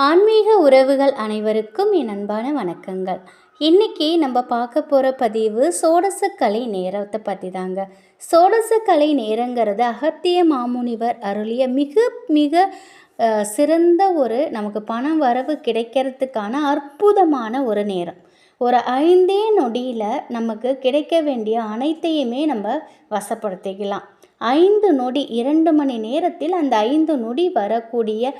ஆன்மீக உறவுகள் அனைவருக்கும் என் அன்பான வணக்கங்கள். இன்றைக்கி நம்ம பார்க்க போகிற பதிவு சோடசக்கலை நேரத்தை பற்றி தாங்க. சோடசக்கலை நேரங்கிறது அகத்திய மாமுனிவர் அருளிய மிக மிக சிறந்த நமக்கு பணம் வரவு கிடைக்கிறதுக்கான அற்புதமான ஒரு நேரம். ஒரு 5 நொடியில் நமக்கு கிடைக்க வேண்டிய அனைத்தையுமே நம்ம வசப்படுத்திக்கலாம். 5 நொடி 2 மணி நேரத்தில் அந்த 5 நொடி வரக்கூடிய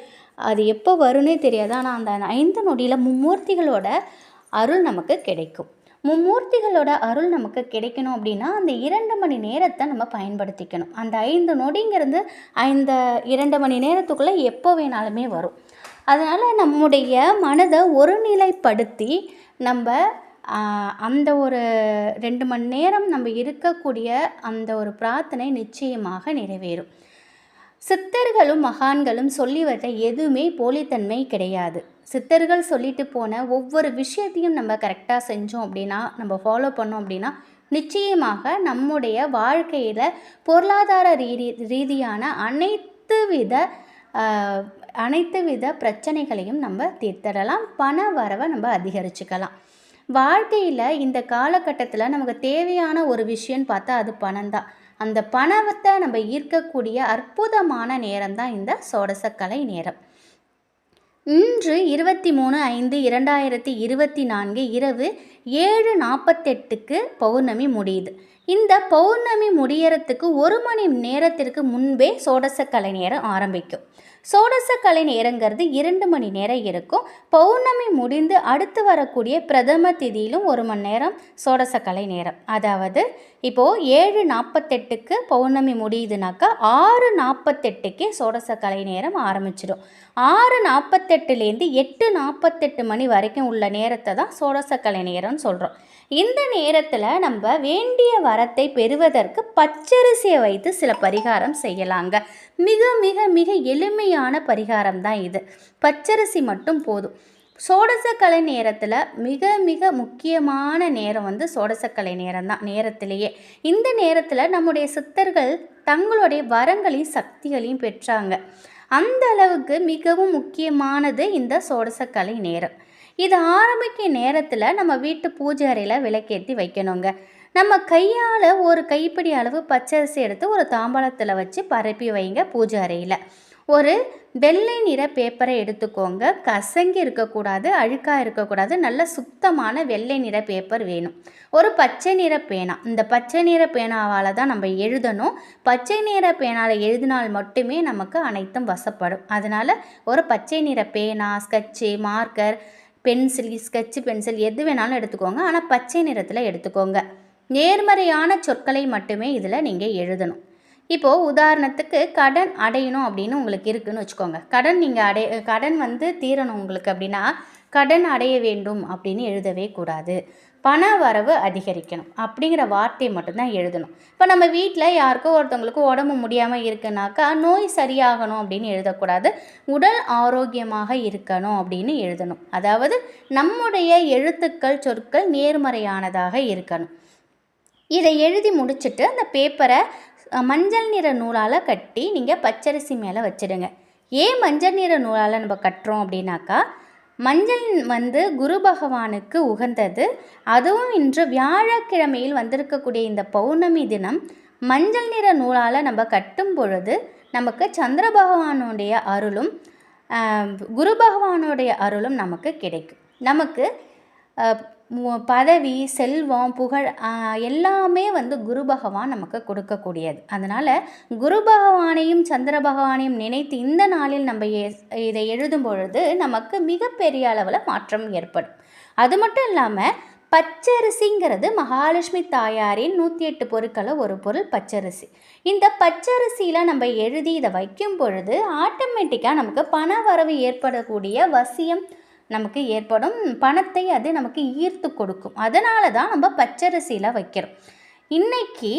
அது எப்போ வரும்னே தெரியாது. ஆனால் அந்த 5 நொடியில் மும்மூர்த்திகளோட அருள் நமக்கு கிடைக்கும். மும்மூர்த்திகளோட அருள் நமக்கு கிடைக்கணும் அப்படின்னா அந்த 2 மணி நேரத்தை நம்ம பயன்படுத்திக்கணும். அந்த 5 நொடிங்கிறது 2 மணி நேரத்துக்குள்ளே எப்போ வேணாலுமே வரும். அதனால் நம்முடைய மனதை ஒருநிலைப்படுத்தி நம்ம அந்த 2 மணி நேரம் நம்ம இருக்கக்கூடிய அந்த பிரார்த்தனை நிச்சயமாக நிறைவேறும். சித்தர்களும் மகான்களும் சொல்லி வர எதுவுமே போலித்தன்மை கிடையாது. சித்தர்கள் சொல்லிட்டு போன ஒவ்வொரு விஷயத்தையும் நம்ம கரெக்டாக செஞ்சோம் அப்படின்னா, நம்ம ஃபாலோ பண்ணோம் அப்படின்னா, நிச்சயமாக நம்முடைய வாழ்க்கையில் பொருளாதார ரீதியான அனைத்து வித பிரச்சனைகளையும் நம்ம தீர்த்திடலாம். பண வரவை நம்ம அதிகரிச்சுக்கலாம். வாழ்க்கையில் இந்த காலகட்டத்தில் நமக்கு தேவையான ஒரு விஷயம்னு பார்த்தா அது பணம் தான். அந்த பணத்தை நம்ம ஈர்க்கக்கூடிய அற்புதமான நேரம் தான் இந்த சோடசக்கலை நேரம். இன்று 23/5/2024 இரவு 7:48க்கு பௌர்ணமி முடியுது. இந்த பௌர்ணமி முடியறதுக்கு 1 மணி நேரத்திற்கு முன்பே சோடசக்கலை நேரம் ஆரம்பிக்கும். சோடசக்கலை நேரங்கிறது 2 மணி நேரம் இருக்கும். பௌர்ணமி முடிந்து அடுத்து வரக்கூடிய பிரதம திதியிலும் 1 மணி நேரம் சோடசக்கலை நேரம். அதாவது இப்போது 7:48க்கு பௌர்ணமி முடியுதுனாக்கா 6:48க்கே சோடசக்கலை நேரம் ஆரம்பிச்சிடும். 6:48லேருந்து 8:48 மணி வரைக்கும் உள்ள நேரத்தை தான் சோடசக்கலை நேரம்னு சொல்கிறோம். இந்த நேரத்தில் நம்ம வேண்டிய வரத்தை பெறுவதற்கு பச்சரிசியை வைத்து சில பரிகாரம் செய்யலாங்க. மிக மிக மிக எளிமையான பரிகாரம் தான் இது. பச்சரிசி மட்டும் போதும். சோடசக்கலை நேரத்தில் மிக மிக முக்கியமான நேரம் சோடசக்கலை நேரம் தான். நேரத்திலேயே இந்த நேரத்தில் நம்முடைய சித்தர்கள் தங்களுடைய வரங்களையும் சக்திகளையும் பெற்றாங்க. அந்த அளவுக்கு மிகவும் முக்கியமானது இந்த சோடசக்கலை நேரம். இது ஆரம்பிக்க நேரத்தில் நம்ம வீட்டு பூஜை அறையில் விளக்கேற்றி வைக்கணுங்க. நம்ம கையால் ஒரு கைப்பிடி அளவு பச்சரிசி எடுத்து ஒரு தாம்பாளத்தில் வச்சு பரப்பி வைங்க. பூஜை அறையில் ஒரு வெள்ளை நிற பேப்பரை எடுத்துக்கோங்க. கசங்கி இருக்கக்கூடாது, அழுக்காக இருக்கக்கூடாது. நல்ல சுத்தமான வெள்ளை நிற பேப்பர் வேணும். ஒரு பச்சை நிற பேனா. இந்த பச்சை நிற பேனாவால் தான் நம்ம எழுதணும். பச்சை நிற பேனாவில் எழுதினால் மட்டுமே நமக்கு அனைத்தும் வசப்படும். அதனால் ஒரு பச்சை நிற பேனா, sketch, marker, pencil, sketch pencil எது வேணாலும் எடுத்துக்கோங்க. ஆனால் பச்சை நிறத்தில் எடுத்துக்கோங்க. நேர்மறையான சொற்களை மட்டுமே இதில் நீங்கள் எழுதணும். இப்போது உதாரணத்துக்கு கடன் அடையணும் அப்படின்னு உங்களுக்கு இருக்குதுன்னு வச்சுக்கோங்க. கடன் தீரணும் உங்களுக்கு அப்படின்னா கடன் அடைய வேண்டும் அப்படின்னு எழுதவே கூடாது. பண வரவு அதிகரிக்கணும் அப்படிங்கிற வார்த்தையை மட்டும்தான் எழுதணும். இப்போ நம்ம வீட்டில் யாருக்கோ ஒருத்தவங்களுக்கு உடம்பு முடியாமல் இருக்குனாக்கா நோய் சரியாகணும் அப்படின்னு எழுதக்கூடாது. உடல் ஆரோக்கியமாக இருக்கணும் அப்படின்னு எழுதணும். அதாவது நம்முடைய எழுத்துக்கள் சொற்கள் நேர்மறையானதாக இருக்கணும். இதை எழுதி முடிச்சுட்டு அந்த பேப்பரை மஞ்சள் நிற நூலால் கட்டி நீங்கள் பச்சரிசி மேலே வச்சிடுங்க. ஏன் மஞ்சள் நிற நூலால் நம்ம கட்டுறோம் அப்படின்னாக்கா, மஞ்சள் குரு பகவானுக்கு உகந்தது. அதுவும் இன்று வியாழக்கிழமையில் வந்திருக்கக்கூடிய இந்த பௌர்ணமி தினம் மஞ்சள் நிற நூலால் நம்ம கட்டும் பொழுது நமக்கு சந்திர பகவானுடைய அருளும் குரு பகவானுடைய அருளும் நமக்கு கிடைக்கும். நமக்கு பதவி, செல்வம், புகழ் எல்லாமே குரு பகவான் நமக்கு கொடுக்கக்கூடியது. அதனால் குரு பகவானையும் சந்திர பகவானையும் நினைத்து இந்த நாளில் நம்ம இதை எழுதும் பொழுது நமக்கு மிகப்பெரிய அளவில் மாற்றம் ஏற்படும். அது மட்டும் இல்லாமல் பச்சரிசிங்கிறது மகாலட்சுமி தாயாரின் 108 பொருட்களில் ஒரு பொருள் பச்சரிசி. இந்த பச்சரிசியில் நம்ம எழுதி இதை வைக்கும் பொழுது ஆட்டோமேட்டிக்காக நமக்கு பண வரவு ஏற்படக்கூடிய வசியம் நமக்கு ஏற்படும். பணத்தை அது நமக்கு ஈர்த்து கொடுக்கும். அதனால தான் நம்ம பச்சரிசியில் வைக்கிறோம். இன்றைக்கி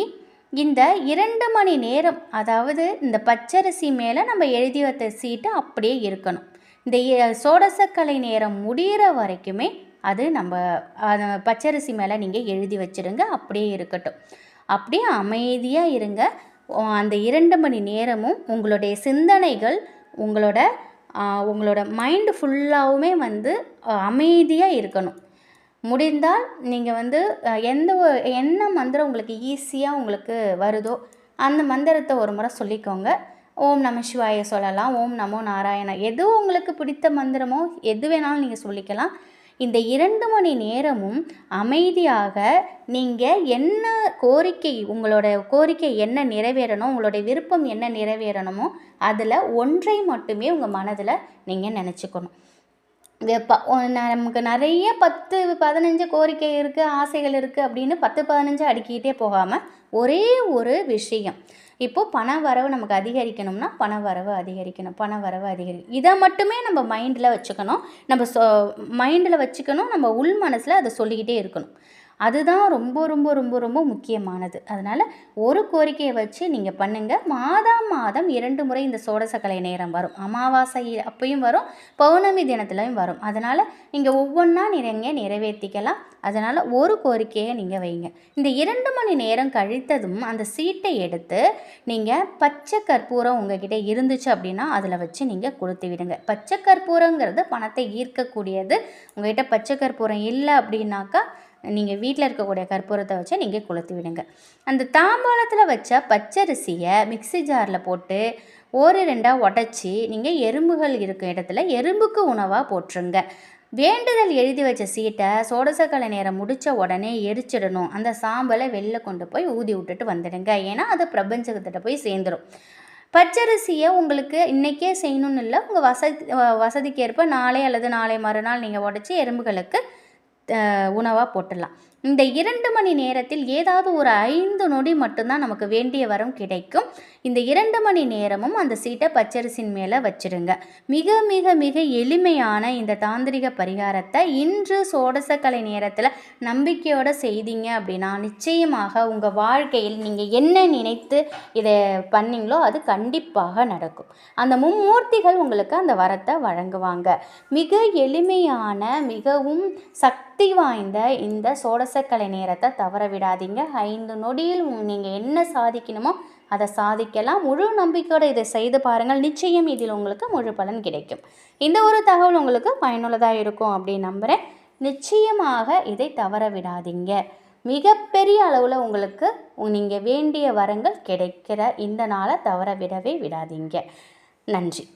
இந்த 2 மணி நேரம், அதாவது இந்த பச்சரிசி மேலே நம்ம எழுதி வைத்த சீட்டு அப்படியே இருக்கணும். இந்த சோடசக்கலை நேரம் முடிகிற வரைக்குமே அது நம்ம பச்சரிசி மேலே நீங்கள் எழுதி வச்சுடுங்க. அப்படியே இருக்கட்டும். அப்படியே அமைதியாக இருங்க. அந்த 2 மணி நேரமும் உங்களுடைய சிந்தனைகள், உங்களோட உங்களோட மைண்டு ஃபுல்லாகவுமே வந்து அமைதியாக இருக்கணும். முடிந்தால் நீங்கள் வந்து என்ன மந்திரம் உங்களுக்கு ஈஸியாக உங்களுக்கு வருதோ அந்த மந்திரத்தை ஒரு முறை சொல்லிக்கோங்க. ஓம் நம சிவாய சொல்லலாம், ஓம் நமோ நாராயணா, எது உங்களுக்கு பிடித்த மந்திரமோ எது வேணாலும் நீங்கள் சொல்லிக்கலாம். இந்த 2 மணி நேரமும் அமைதியாக நீங்கள் என்ன உங்களோட கோரிக்கை என்ன நிறைவேறணும், உங்களுடைய விருப்பம் என்ன நிறைவேறணுமோ அதில் ஒன்றை மட்டுமே உங்கள் மனதில் நீங்கள் நினச்சிக்கணும். நமக்கு நிறைய 10 15 கோரிக்கை இருக்குது, ஆசைகள் இருக்குது அப்படின்னு 10 15 அடுக்கிக்கிட்டே போகாமல் ஒரே ஒரு விஷயம். இப்போது பண வரவு நமக்கு அதிகரிக்கணும்னா பண வரவு அதிகரிக்கணும். இதை மட்டுமே நம்ம மைண்டில் வச்சுக்கணும். நம்ம உள் மனசில் அதை சொல்லிக்கிட்டே இருக்கணும். அதுதான் ரொம்ப ரொம்ப ரொம்ப ரொம்ப முக்கியமானது. அதனால் ஒரு கோரிக்கையை வச்சு நீங்கள் பண்ணுங்கள். மாதம் 2 முறை இந்த சோடசக்கலை நேரம் வரும். அமாவாசை அப்பையும் வரும், பௌர்ணமி தினத்துலையும் வரும். அதனால் நீங்கள் ஒவ்வொன்றா நிறைவேற்றிக்கலாம். அதனால் ஒரு கோரிக்கையை நீங்கள் வைங்க. இந்த 2 மணி நேரம் கழித்ததும் அந்த சீட்டை எடுத்து நீங்கள் பச்சை கற்பூரம் உங்ககிட்ட இருந்துச்சு அப்படின்னா அதில் வச்சு நீங்கள் கொளுத்தி விடுங்க. பச்சை கற்பூரங்கிறது பணத்தை ஈர்க்கக்கூடியது. உங்கள்கிட்ட பச்சை கற்பூரம் இல்லை அப்படின்னாக்கா நீங்கள் வீட்டில் இருக்கக்கூடிய கற்பூரத்தை வச்சு நீங்கள் கொளுத்தி விடுங்க. அந்த தாம்பாளத்தில் வச்ச பச்சரிசியை மிக்சி ஜாரில் போட்டு 1 2 உடச்சி நீங்கள் எறும்புகள் இருக்கும் இடத்துல எறும்புக்கு உணவாக போட்டுருங்க. வேண்டுதல் எழுதி வச்ச சீட்டை சோடசக்கலை நேரம் முடித்த உடனே எரிச்சிடணும். அந்த சாம்பலை வெளில கொண்டு போய் ஊதி விட்டுட்டு வந்துடுங்க. ஏன்னா அது பிரபஞ்சத்திட்ட போய் சேர்ந்துடும். பச்சரிசியை உங்களுக்கு இன்றைக்கே செய்யணும்னு இல்லை, உங்கள் வசதிக்கேற்ப நாளை அல்லது நாளை மறுநாள் நீங்கள் உடச்சி எறும்புகளுக்கு உணவாக போட்டுடலாம். இந்த 2 மணி நேரத்தில் ஏதாவது ஒரு 5 நொடி மட்டும்தான் நமக்கு வேண்டிய வரம் கிடைக்கும். இந்த 2 மணி நேரமும் அந்த சீட்டை பச்சரிசின் மேலே வச்சிடுங்க. மிக மிக மிக எளிமையான இந்த தாந்திரிக பரிகாரத்தை இன்று சோடசக்கலை நேரத்தில் நம்பிக்கையோடு செய்தீங்க அப்படின்னா நிச்சயமாக உங்கள் வாழ்க்கையில் நீங்கள் என்ன நினைத்து இதை பண்ணீங்களோ அது கண்டிப்பாக நடக்கும். அந்த மும்மூர்த்திகள் உங்களுக்கு அந்த வரத்தை வழங்குவாங்க. மிக எளிமையான மிகவும் சக்தி வாய்ந்த இந்த சோடசக்கலை நேரத்தை தவற விடாதீங்க. 5 நொடியில் நீங்கள் என்ன சாதிக்கணுமோ அதை சாதிக்கலாம். முழு நம்பிக்கையோடு இதை செய்து பாருங்கள். நிச்சயம் இதில் உங்களுக்கு முழு பலன் கிடைக்கும். இந்த ஒரு தகவல் உங்களுக்கு பயனுள்ளதாக இருக்கும் அப்படின்னு நம்புகிறேன். நிச்சயமாக இதை தவற விடாதீங்க. மிகப்பெரிய அளவில் உங்களுக்கு நீங்கள் வேண்டிய வரங்கள் கிடைக்கிற இந்த நாளை தவற விடவே விடாதீங்க. நன்றி.